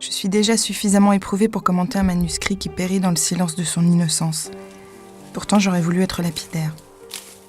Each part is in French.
Je suis déjà suffisamment éprouvée pour commenter un manuscrit qui périt dans le silence de son innocence. Pourtant, j'aurais voulu être lapidaire.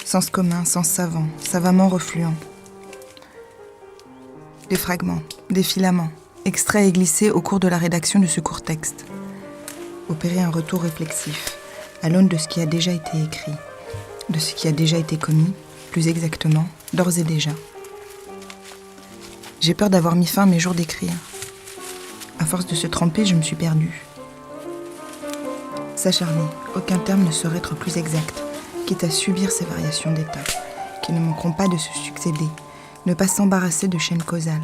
Sens commun, sens savant, savamment refluent. Des fragments, des filaments, extraits et glissés au cours de la rédaction de ce court texte. Opérer un retour réflexif, à l'aune de ce qui a déjà été écrit, de ce qui a déjà été commis, plus exactement, d'ores et déjà. J'ai peur d'avoir mis fin à mes jours d'écrire. À force de se tremper, je me suis perdue. S'acharner, aucun terme ne saurait être plus exact, quitte à subir ces variations d'état, qui ne manqueront pas de se succéder, ne pas s'embarrasser de chaînes causales.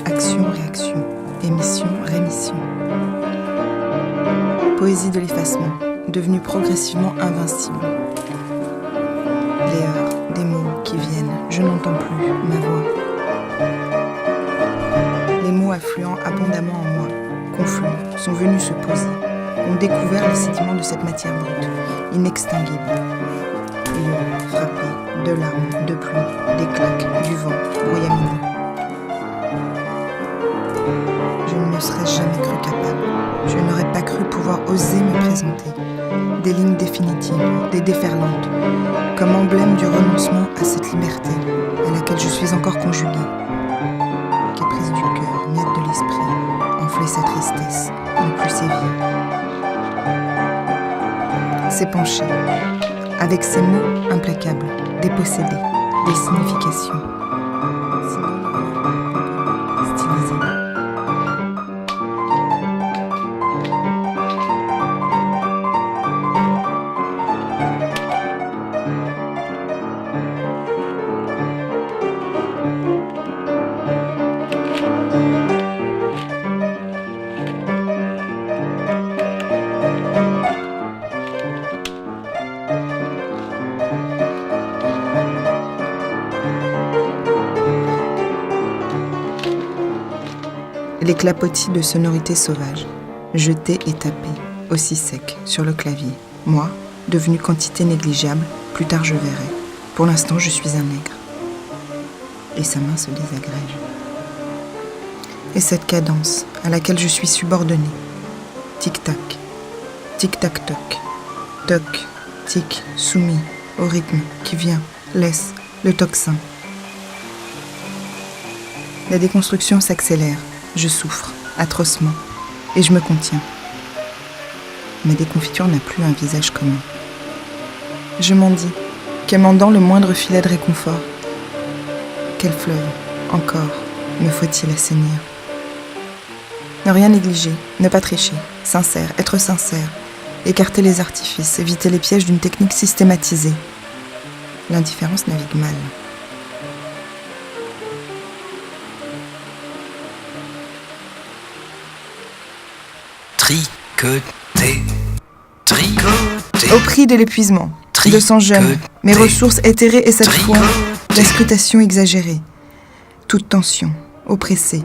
Action-réaction, émission-rémission. Poésie de l'effacement, devenue progressivement invincible. Les heures, des mots qui viennent, je n'entends plus ma voix. Les mots affluant abondamment en moi, confluent, sont venus se poser, ont découvert les sédiments de cette matière brute, inextinguible. Lieux, frappés, de larmes, de pluie, des claques, du vent, brouillamineux. Je ne me serais jamais cru capable, je n'aurais pas cru pouvoir oser me présenter. Des lignes définitives, des déferlantes, comme emblème du renoncement à cette liberté à laquelle je suis encore conjuguée. Caprice du cœur, miette de l'esprit, enfler sa tristesse, ne plus sévir. S'épancher, avec ces mots implacables, dépossédés, des significations. Stylisés. Les clapotis de sonorités sauvages, jetés et tapés, aussi secs, sur le clavier. Moi, devenu quantité négligeable, plus tard je verrai. Pour l'instant, je suis un nègre. Et sa main se désagrège. Et cette cadence, à laquelle je suis subordonnée. Tic-tac, tic-tac-toc, toc, tic, soumis, au rythme qui vient, laisse, le tocsin. La déconstruction s'accélère. Je souffre, atrocement, et je me contiens. Ma déconfiture n'a plus un visage commun. Je m'en dis, quémandant le moindre filet de réconfort. Quel fleuve, encore, me faut-il assainir? Ne rien négliger, ne pas tricher, sincère, être sincère, écarter les artifices, éviter les pièges d'une technique systématisée. L'indifférence navigue mal. Tricoter, tricoter. Au prix de l'épuisement, de sang jeune, mes ressources éthérées et cette fois, la scrutation exagérée. Toute tension, oppressée,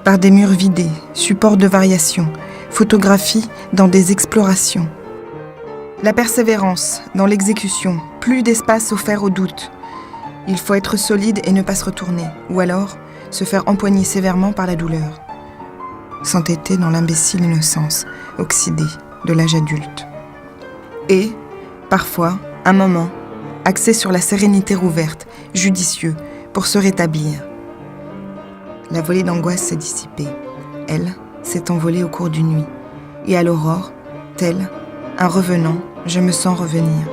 par des murs vidés, supports de variation, photographie dans des explorations. La persévérance dans l'exécution, plus d'espace offert au doute. Il faut être solide et ne pas se retourner, ou alors se faire empoigner sévèrement par la douleur. S'entêter dans l'imbécile innocence, oxydée, de l'âge adulte. Et, parfois, un moment, axé sur la sérénité rouverte, judicieux, pour se rétablir. La volée d'angoisse s'est dissipée. Elle s'est envolée au cours d'une nuit. Et à l'aurore, tel un revenant, je me sens revenir.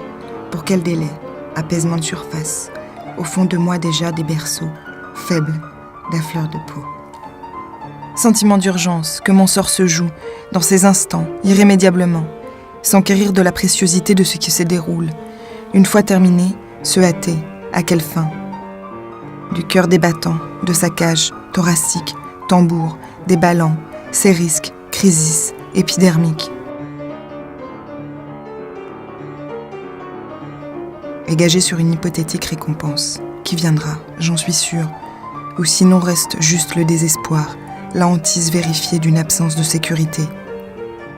Pour quel délai? Apaisement de surface. Au fond de moi déjà des berceaux, faibles, d'affleurs de peau. Sentiment d'urgence, que mon sort se joue, dans ces instants, irrémédiablement, s'enquérir de la préciosité de ce qui se déroule. Une fois terminé, se hâter, à quelle fin? Du cœur débattant, de sa cage, thoracique, tambour, déballant, ses risques, crisis, épidermique. Et gager sur une hypothétique récompense, qui viendra, j'en suis sûre, ou sinon reste juste le désespoir, la hantise vérifiée d'une absence de sécurité.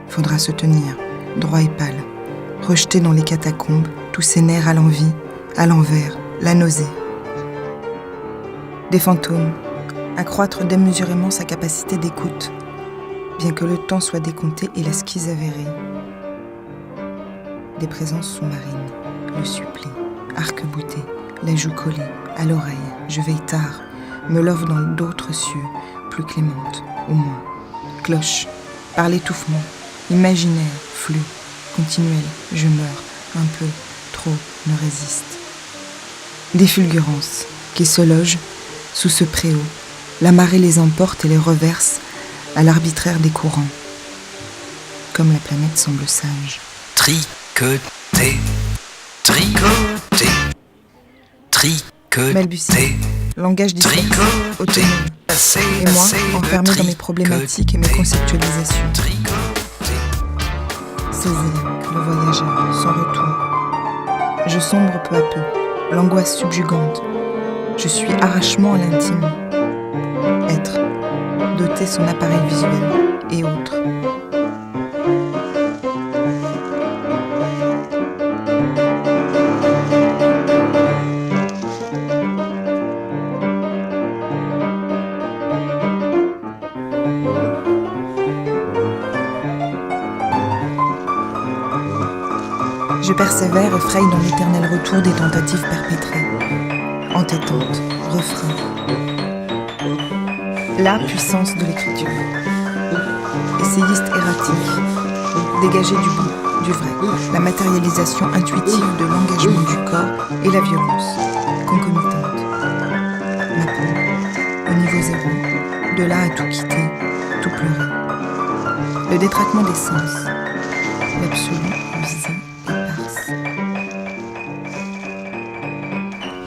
Faudra se tenir, droit et pâle, rejeter dans les catacombes tous ces nerfs à l'envie, à l'envers, la nausée. Des fantômes, accroître démesurément sa capacité d'écoute, bien que le temps soit décompté et la skise avérée. Des présences sous-marines, le supplé, arc-bouté, la joue collée, à l'oreille, je veille tard, me love dans d'autres cieux, plus clémentes, au moins. Cloche, par l'étouffement, imaginaire, flux, continuel, je meurs, un peu, trop, me résiste. Des fulgurances, qui se logent sous ce préau, la marée les emporte et les reverse à l'arbitraire des courants. Comme la planète semble sage. Tricoter, tricoter, tricoter. Balbutier, langage dispersé, autonome. Et moi, enfermé dans mes problématiques et mes conceptualisations. Saisir le voyageur, son retour. Je sombre peu à peu, l'angoisse subjugante. Je suis arrachement à l'intime. Être, doter son appareil visuel et autres. Je persévère et fraye dans l'éternel retour des tentatives perpétrées. Entêtante, refrain. La puissance de l'écriture. Essayiste erratique. Dégagé du bout, du vrai. La matérialisation intuitive de l'engagement du corps et la violence. Concomitante. Ma peau, au niveau zéro. De là à tout quitter, tout pleurer. Le détraquement des sens. L'absolu, visé.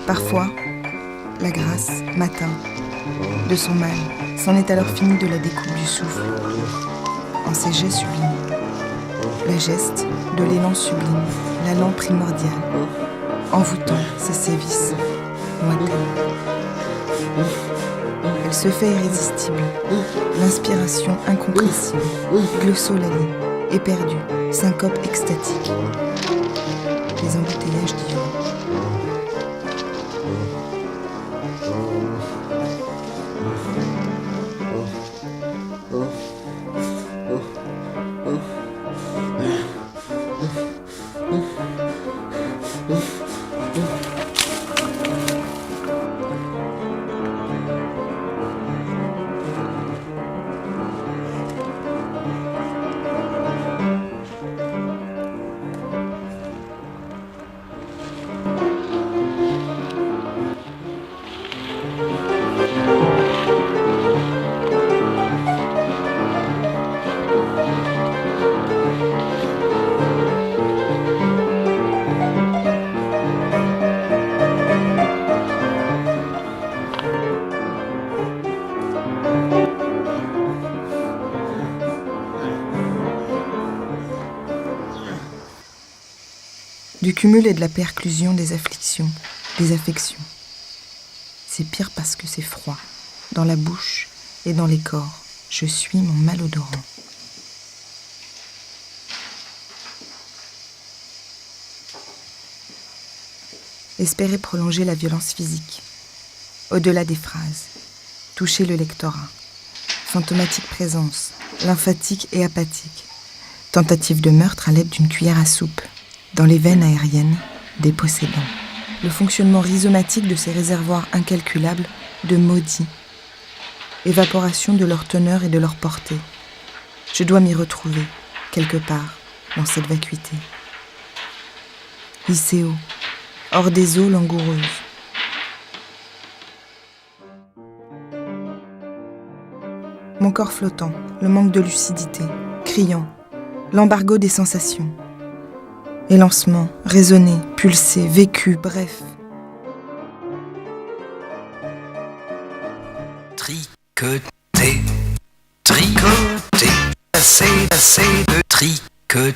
Parfois, la grâce m'atteint de son mal, c'en est alors fini de la découpe du souffle, en ces jets sublimes. La geste de l'élan sublime, l'allant primordial, envoûtant ses sévices, lointaines. Elle se fait irrésistible, l'inspiration incompressible, glossolalée, éperdue, syncope extatique. Les embouteillages d'Ion. Du cumul et de la perclusion des afflictions, des affections. C'est pire parce que c'est froid, dans la bouche et dans les corps. Je suis mon malodorant. Espérer prolonger la violence physique, au-delà des phrases, toucher le lectorat, fantomatique présence, lymphatique et apathique, tentative de meurtre à l'aide d'une cuillère à soupe, dans les veines aériennes des possédants. Le fonctionnement rhizomatique de ces réservoirs incalculables de maudits. Évaporation de leur teneur et de leur portée. Je dois m'y retrouver, quelque part, dans cette vacuité. Lycéo, hors des eaux langoureuses. Mon corps flottant, le manque de lucidité, criant, l'embargo des sensations. Élancement, résonné, pulsé, vécu, bref. Tricoter, tricoter, assez de tricoter.